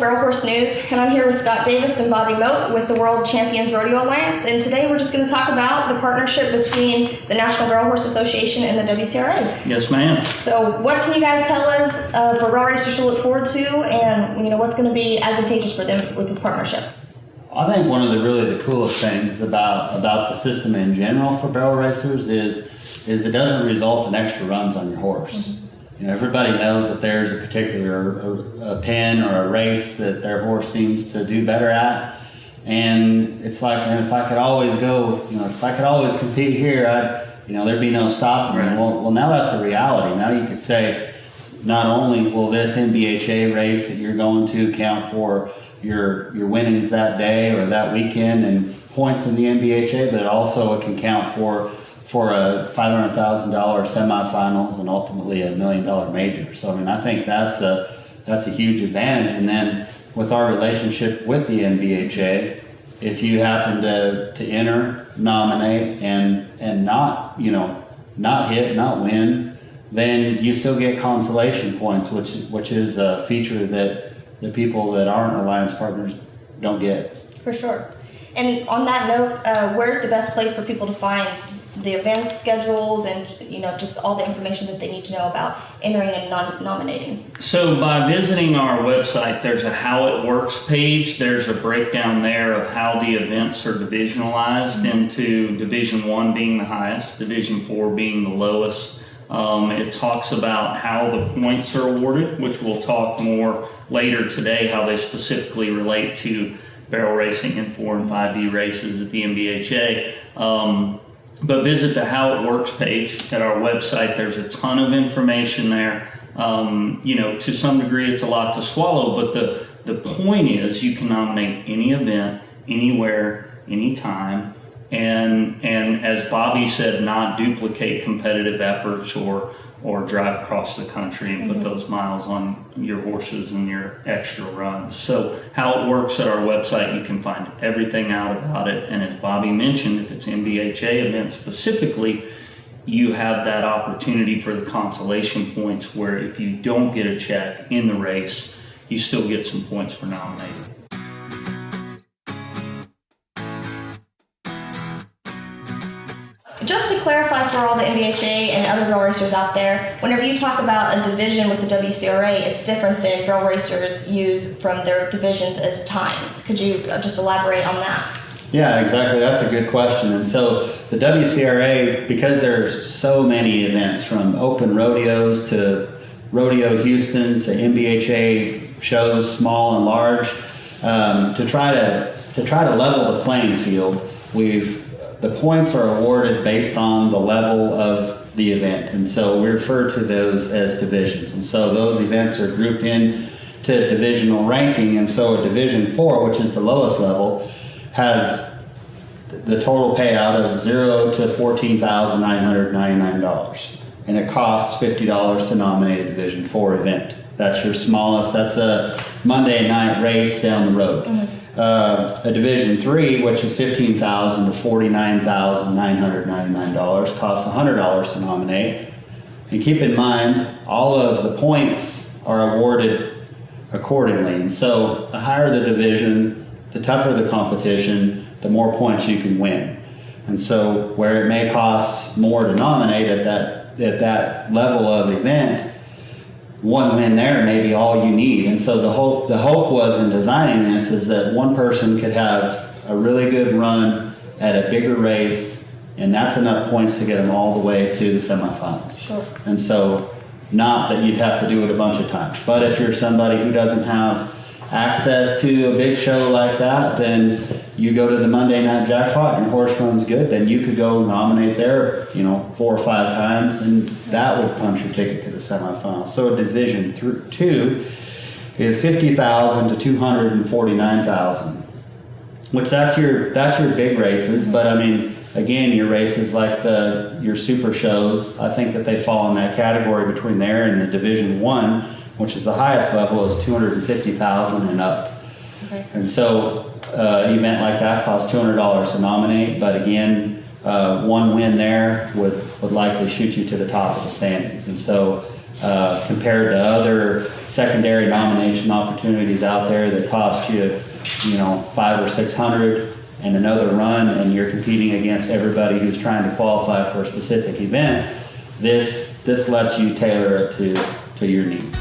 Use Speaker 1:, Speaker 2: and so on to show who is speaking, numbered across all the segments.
Speaker 1: Barrel Horse News, and I'm here with Scott Davis and Bobby Moat with the World Champions Rodeo Alliance, and today we're just going to talk about the partnership between the National Barrel Horse Association and the WCRA.
Speaker 2: Yes, ma'am.
Speaker 1: So what can you guys tell us for barrel racers to look forward to, and what's going to be advantageous for them with this partnership?
Speaker 3: I think one of the coolest things about the system in general for barrel racers is it doesn't result in extra runs on your horse. Mm-hmm. Everybody knows that there's a particular a pin or a race that their horse seems to do better at, and it's like, if I could always go, if I could always compete here, there'd be no stopping me.
Speaker 2: Right.
Speaker 3: Well, now that's a reality. Now you could say, not only will this NBHA race that you're going to count for your winnings that day or that weekend and points in the NBHA, but also it can count for a $500,000 semifinals and ultimately $1 million major. So I think that's a huge advantage. And then with our relationship with the NBHA, if you happen to enter, nominate, and not hit, not win, then you still get consolation points, which is a feature that the people that aren't Alliance partners don't get.
Speaker 1: For sure. And on that note, where's the best place for people to find the events schedules and just all the information that they need to know about entering and nominating?
Speaker 2: So by visiting our website, there's a How It Works page. There's a breakdown there of how the events are divisionalized into Division 1 being the highest, Division 4 being the lowest. It talks about how the points are awarded, which we'll talk more later today, how they specifically relate to barrel racing and 4 and 5D races at the NBHA. But visit the How It Works page at our website. There's a ton of information there. To some degree it's a lot to swallow, but the point is you can nominate any event, anywhere, anytime, and as Bobby said, not duplicate competitive efforts or drive across the country and put those miles on your horses and your extra runs. So How It Works at our website, you can find everything out about it. And as Bobby mentioned, if it's NBHA event specifically, you have that opportunity for the consolation points where if you don't get a check in the race, you still get some points for nominating.
Speaker 1: Just to clarify for all the NBHA and other barrel racers out there, whenever you talk about a division with the WCRA, it's different than barrel racers use from their divisions as times. Could you just elaborate on that?
Speaker 3: Yeah, exactly. That's a good question. And so the WCRA, because there's so many events from open rodeos to Rodeo Houston to NBHA shows, small and large, to try to level the playing field, the points are awarded based on the level of the event, and so we refer to those as divisions. And so those events are grouped in to divisional ranking, and so a Division 4, which is the lowest level, has the total payout of $0 to $14,999, and it costs $50 to nominate a Division 4 event. That's your smallest. That's a Monday night race down the road. Mm-hmm. A Division 3, which is $15,000 to $49,999, costs $100 to nominate. And keep in mind, all of the points are awarded accordingly. And so the higher the division, the tougher the competition, the more points you can win. And so where it may cost more to nominate at that level of event, one win there may be all you need. And so the hope was in designing this is that one person could have a really good run at a bigger race, and that's enough points to get them all the way to the semifinals.
Speaker 1: Sure.
Speaker 3: And so not that you'd have to do it a bunch of times, but if you're somebody who doesn't have access to a big show like that, then you go to the Monday night jackpot and your horse runs good, then you could go nominate there 4 or 5 times, and that would punch your ticket to the semifinals. So a Division 2 is $50,000 to $249,000, which that's your big races. But I mean, again, your races like your super shows, I think that they fall in that category between there and the Division 1, which is the highest level, is $250,000 and up. Okay. And so an event like that costs $200 to nominate, but again, one win there would likely shoot you to the top of the standings. And so compared to other secondary nomination opportunities out there that cost you, $500 or $600 and another run, and you're competing against everybody who's trying to qualify for a specific event. This lets you tailor it to your needs.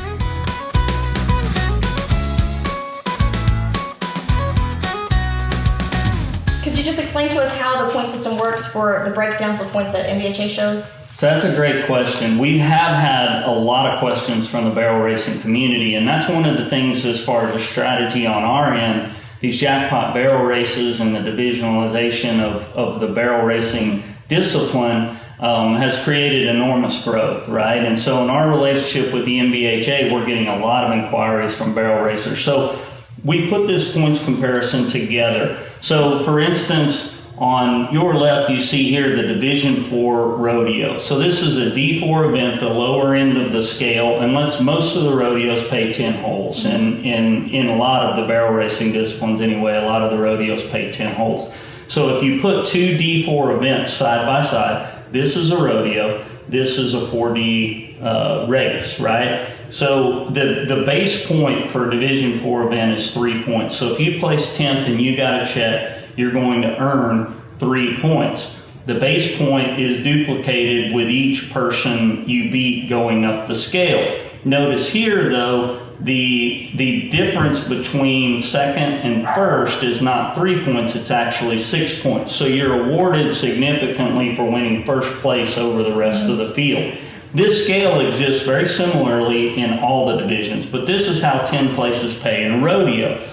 Speaker 1: Could you just explain to us how the point system works for the breakdown for points that NBHA shows?
Speaker 2: So that's a great question. We have had a lot of questions from the barrel racing community, and that's one of the things as far as a strategy on our end. These jackpot barrel races and the divisionalization of the barrel racing discipline has created enormous growth, right? And so in our relationship with the NBHA, we're getting a lot of inquiries from barrel racers. So we put this points comparison together. So for instance, on your left, you see here the Division 4 rodeo. So this is a D4 event, the lower end of the scale, and most of the rodeos pay 10 holes. And in a lot of the barrel racing disciplines anyway, a lot of the rodeos pay 10 holes. So if you put two D4 events side by side, this is a rodeo, this is a 4D race, right? So the base point for a Division 4 event is 3 points. So if you place 10th and you got a check, you're going to earn 3 points. The base point is duplicated with each person you beat going up the scale. Notice here though, the difference between second and first is not 3 points, it's actually 6 points. So you're awarded significantly for winning first place over the rest of the field. This scale exists very similarly in all the divisions, but this is how 10 places pay in a rodeo.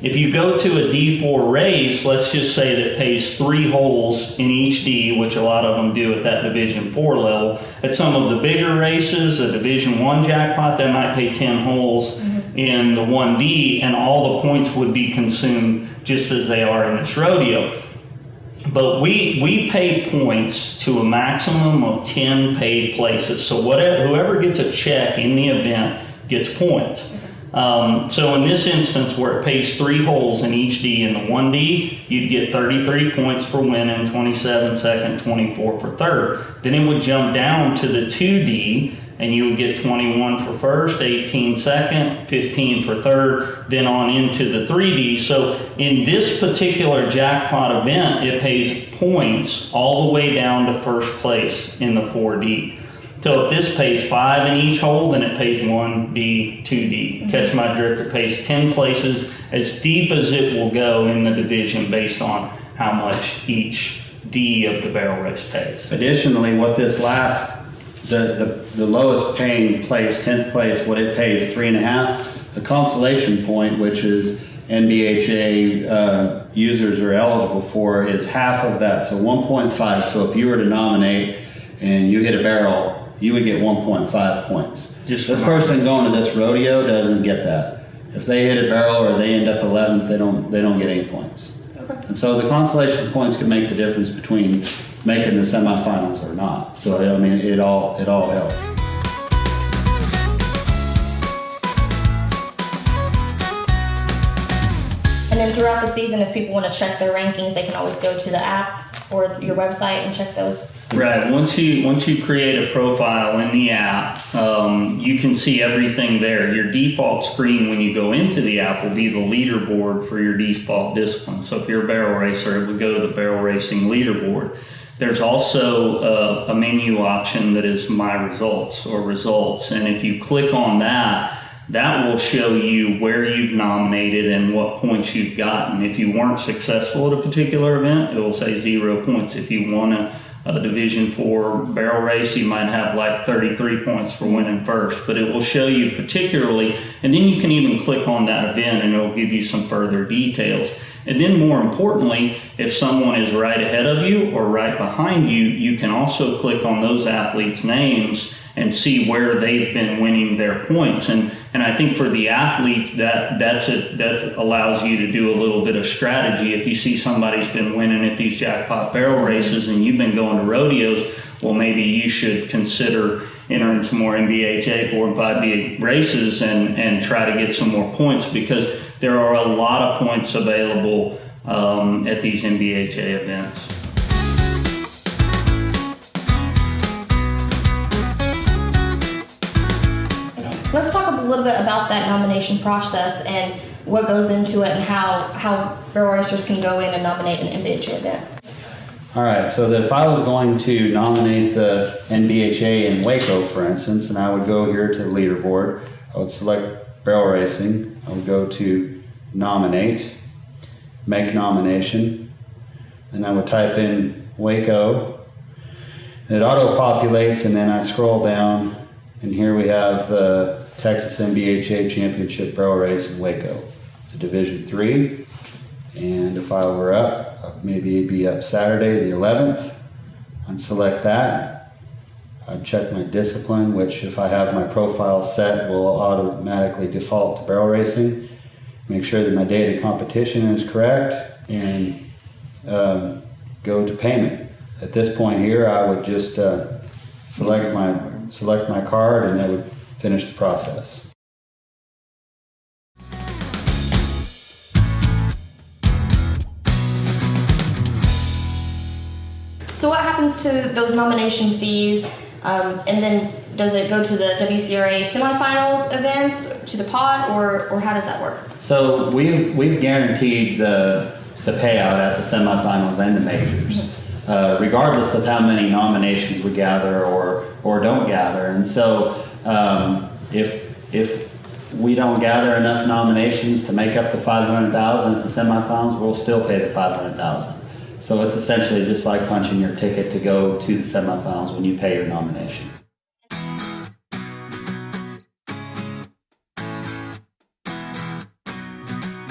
Speaker 2: If you go to a D4 race, let's just say that it pays 3 holes in each D, which a lot of them do at that Division 4 level. At some of the bigger races, a Division 1 jackpot, they might pay 10 holes in the 1D, and all the points would be consumed just as they are in this rodeo. But we pay points to a maximum of 10 paid places. So whoever gets a check in the event gets points. So in this instance where it pays 3 holes in each D, in the 1D, you'd get 33 points for winning, 27 second, 24 for third. Then it would jump down to the 2D and you would get 21 for first, 18 second, 15 for third, then on into the 3D. So in this particular jackpot event, it pays points all the way down to first place in the 4D. So if this pays 5 in each hole, then it pays 1D, 2D. Catch my drift, it pays 10 places, as deep as it will go in the division based on how much each D of the barrel race pays.
Speaker 3: Additionally, what this the lowest paying place, 10th place, what it pays 3.5. The consolation point, which is NBHA users are eligible for, is half of that, so 1.5. So if you were to nominate and you hit a barrel, you would get 1.5 points. This person going to this rodeo doesn't get that. If they hit a barrel or they end up 11th, they don't get 8 points.
Speaker 1: Okay.
Speaker 3: And so the consolation points can make the difference between making the semifinals or not. So I mean, it all helps.
Speaker 1: And then throughout the season, if people want to check their rankings, they can always go to the app or your website and check those.
Speaker 2: Right. Once you create a profile in the app, you can see everything there. Your default screen when you go into the app will be the leaderboard for your default discipline. So if you're a barrel racer, it would go to the barrel racing leaderboard. There's also a menu option that is My Results or Results, and if you click on that, that will show you where you've nominated and what points you've gotten. If you weren't successful at a particular event, it will say 0 points. If you won a Division 4 barrel race, you might have like 33 points for winning first, but it will show you particularly, and then you can even click on that event and it'll give you some further details. And then more importantly, if someone is right ahead of you or right behind you, you can also click on those athletes' names and see where they've been winning their points. And I think for the athletes, that allows you to do a little bit of strategy. If you see somebody's been winning at these jackpot barrel races and you've been going to rodeos, well, maybe you should consider entering some more NBHA 4 and 5D races and try to get some more points, because there are a lot of points available at these NBHA events.
Speaker 1: Let's talk a little bit about that nomination process and what goes into it and how barrel racers can go in and nominate an NBHA event.
Speaker 3: All right, so if I was going to nominate the NBHA in Waco, for instance, and I would go here to the leaderboard, I would select barrel racing, I would go to nominate, make nomination, and I would type in Waco, and it auto-populates, and then I scroll down, and here we have the Texas NBHA Championship Barrel Race in Waco. It's a Division III, and if I were up, maybe it'd be up Saturday the 11th, I'd select that. I'd check my discipline, which if I have my profile set will automatically default to barrel racing. Make sure that my date of competition is correct, and go to payment. At this point here, I would just select my card, and that would finish the process.
Speaker 1: So what happens to those nomination fees, and then does it go to the WCRA semifinals events, to the pot, or how does that work?
Speaker 3: So we've guaranteed the payout at the semifinals and the majors, regardless of how many nominations we gather or don't gather. And so if we don't gather enough nominations to make up the $500,000 at the semifinals, we'll still pay the $500,000. So it's essentially just like punching your ticket to go to the semifinals when you pay your nomination.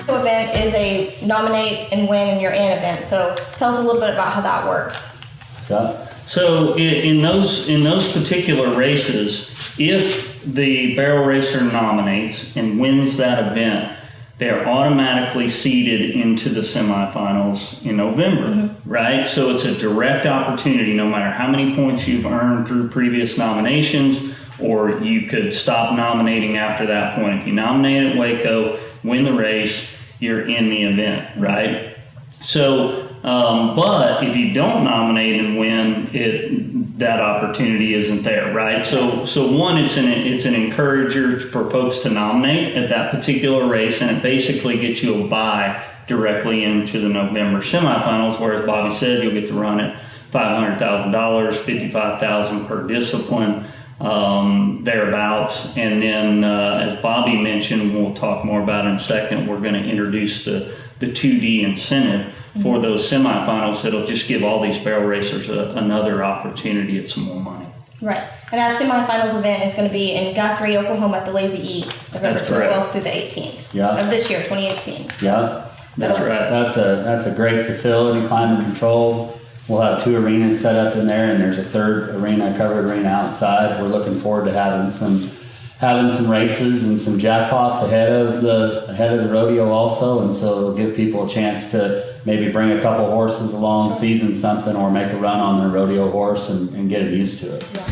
Speaker 1: Event is a nominate and win and you're in event. So tell us a little bit about how that works.
Speaker 3: Scott?
Speaker 2: So in those particular races, if the barrel racer nominates and wins that event, they're automatically seeded into the semifinals in November, right? So it's a direct opportunity, no matter how many points you've earned through previous nominations, or you could stop nominating after that point. If you nominate at Waco, win the race, you're in the event, right? So, but if you don't nominate and win, that opportunity isn't there, right? So one, it's an encourager for folks to nominate at that particular race, and it basically gets you a bye directly into the November semifinals. Whereas Bobby said, you'll get to run at $500,000, $55,000 per discipline, thereabouts. And then, as Bobby mentioned, we'll talk more about in a second, we're going to introduce the 2D incentive for those semifinals that'll just give all these barrel racers another opportunity at some more money.
Speaker 1: Right. And that semifinals event is going to be in Guthrie, Oklahoma at the Lazy E, November 12th through the 18th of this year, 2018.
Speaker 3: Yeah,
Speaker 2: that's right.
Speaker 3: That's a great facility, climate controlled. We'll have 2 arenas set up in there, and there's a 3rd arena, covered arena outside. We're looking forward to having some races and some jackpots ahead of the rodeo also, and so it'll give people a chance to maybe bring a couple horses along, season something, or make a run on their rodeo horse and get them used to it.
Speaker 1: Yeah.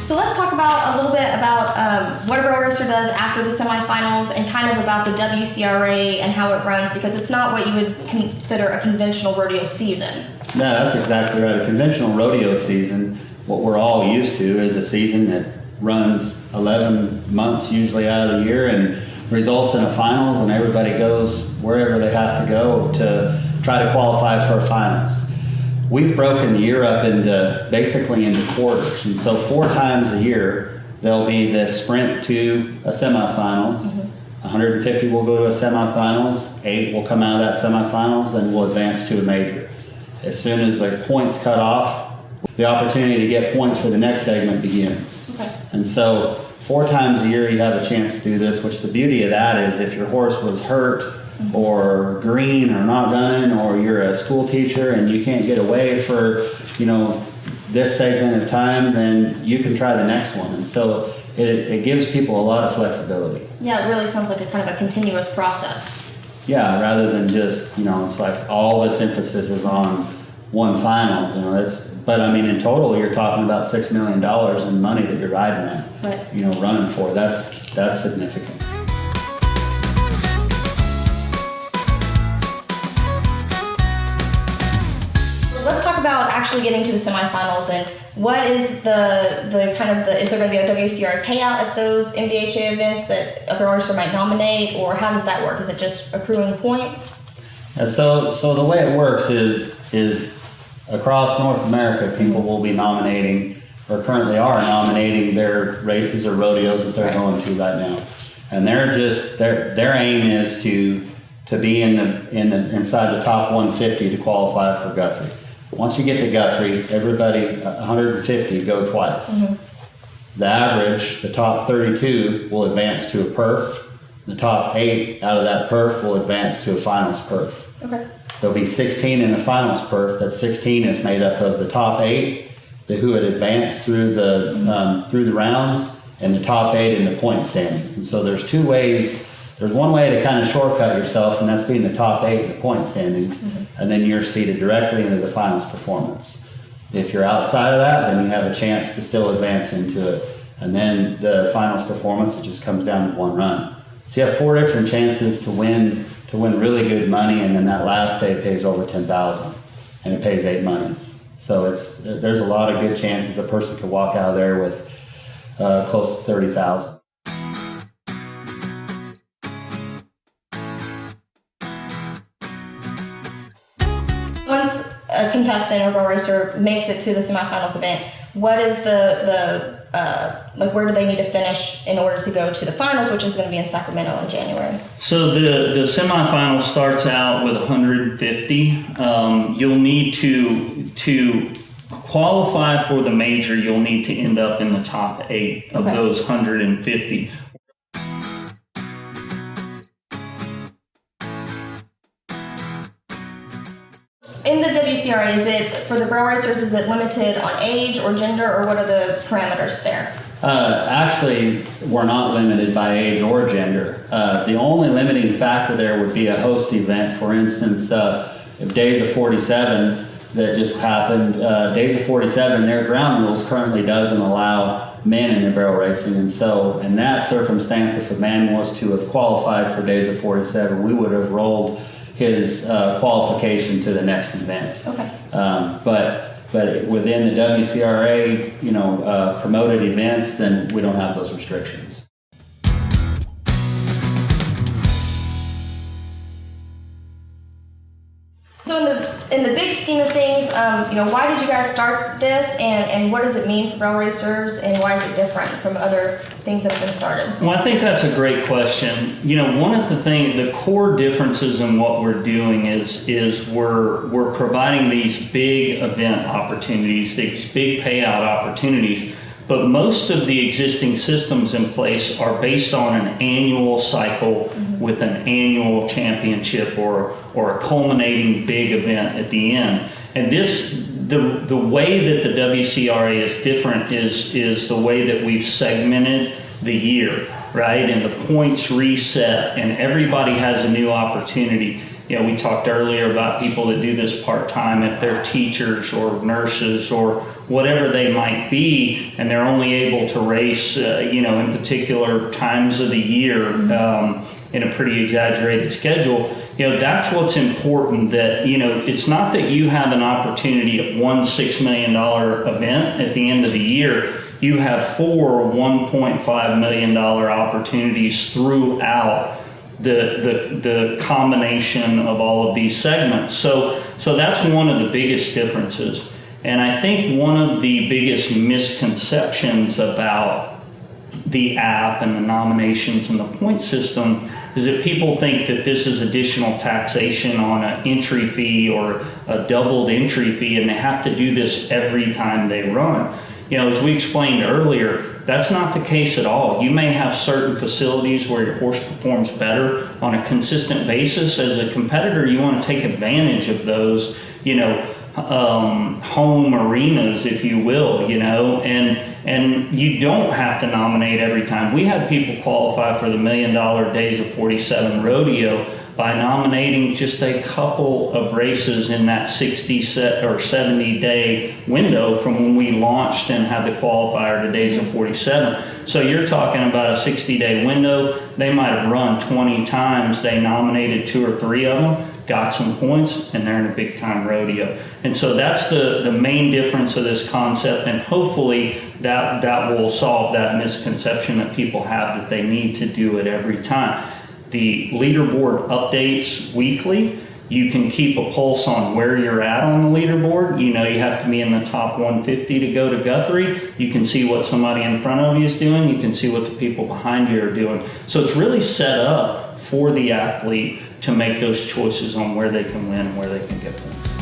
Speaker 1: So let's talk about a little bit about what a barrel racer does after the semifinals, and kind of about the WCRA and how it runs, because it's not what you would consider a conventional rodeo season.
Speaker 3: No, that's exactly right. A conventional rodeo season, what we're all used to, is a season that runs 11 months usually out of the year and results in a finals, and everybody goes wherever they have to go to try to qualify for a finals. We've broken the year up basically into quarters, and so 4 times a year there'll be this sprint to a semifinals. 150 will go to a semifinals, 8 will come out of that semifinals, and will advance to a major. As soon as the points cut off, the opportunity to get points for the next segment begins.
Speaker 1: Okay.
Speaker 3: And so 4 times a year you have a chance to do this, which the beauty of that is if your horse was hurt or green or not running, or you're a school teacher and you can't get away for, this segment of time, then you can try the next one. And so it gives people a lot of flexibility.
Speaker 1: Yeah, it really sounds like a kind of a continuous process.
Speaker 3: Yeah, rather than just, it's like all this emphasis is on one finals, but I mean, in total, you're talking about $6 million in money that you're riding at,
Speaker 1: right.
Speaker 3: Running for. That's significant.
Speaker 1: let's talk about actually getting to the semifinals, and what is the kind of is there going to be a WCRA payout at those MBHA events that a barrel racer might nominate, or how does that work? Is it just accruing points?
Speaker 3: And so the way it works is across North America, people will be nominating, or currently are nominating, their races or rodeos that they're going to right now, and they're just their aim is to be inside the top 150 to qualify for Guthrie. Once you get to Guthrie, everybody 150 go twice. Mm-hmm. The average, the top 32 will advance to a perf. The top 8 out of that perf will advance to a finals perf.
Speaker 1: Okay.
Speaker 3: There'll be 16 in the finals perf. That 16 is made up of the top 8 who had advanced through the rounds, and the top 8 in the point standings. And so there's two ways. There's one way to kind of shortcut yourself, and that's being the top 8 in the point standings, and then you're seated directly into the finals performance. If you're outside of that, then you have a chance to still advance into it. And then the finals performance, it just comes down to one run. So you have 4 different chances to win really good money, and then that last day pays over $10,000, and it pays 8 monies. So there's a lot of good chances a person could walk out of there with close to $30,000.
Speaker 1: Once a contestant or barrel racer makes it to the semifinals event, what is where do they need to finish in order to go to the finals, which is going to be in Sacramento in January?
Speaker 2: So the semifinal starts out with 150. You'll need to qualify for the major. You'll need to end up in the top 8 of those 150.
Speaker 1: In the WCRA, is it for the barrel racers? Is it limited on age or gender, or what are the parameters there?
Speaker 3: Actually, we're not limited by age or gender. The only limiting factor there would be a host event. For instance, if Days of 47 that just happened, Days of 47, their ground rules currently doesn't allow men in the barrel racing, and so in that circumstance, if a man was to have qualified for Days of 47, we would have rolled his qualification to the next event.
Speaker 1: Okay.
Speaker 3: But within the WCRA, promoted events, then we don't have those restrictions.
Speaker 1: So in the big scheme of things, why did you guys start this, and what does it mean for barrel racers, and why is it different from other things that have been started?
Speaker 2: Well, I think that's a great question. One of the core differences in what we're doing is we're providing these big event opportunities, these big payout opportunities, but most of the existing systems in place are based on an annual cycle with an annual championship or a culminating big event at the end. And the way that the WCRA is different is the way that we've segmented the year, right? And the points reset, and everybody has a new opportunity. We talked earlier about people that do this part-time, if they're teachers or nurses or whatever they might be, and they're only able to race, in particular times of the year in a pretty exaggerated schedule. That's what's important, that, it's not that you have an opportunity at one $6 million event at the end of the year. You have 4 $1.5 million opportunities throughout the combination of all of these segments. So that's one of the biggest differences. And I think one of the biggest misconceptions about the app and the nominations and the point system is that people think that this is additional taxation on an entry fee or a doubled entry fee, and they have to do this every time they run. As we explained earlier, that's not the case at all. You may have certain facilities where your horse performs better on a consistent basis. As a competitor, you want to take advantage of those, home arenas, if you will, and you don't have to nominate every time. We had people qualify for the $1 Million Days of 47 rodeo by nominating just a couple of races in that 60 or 70 day window from when we launched and had the qualifier to days of 47. So you're talking about a 60-day window. They might have run 20 times. They nominated 2 or 3 of them, got some points, and they're in a big time rodeo. And so that's the main difference of this concept, and hopefully that will solve that misconception that people have that they need to do it every time. The leaderboard updates weekly. You can keep a pulse on where you're at on the leaderboard. You know you have to be in the top 150 to go to Guthrie. You can see what somebody in front of you is doing. You can see what the people behind you are doing. So it's really set up for the athlete to make those choices on where they can win and where they can get points.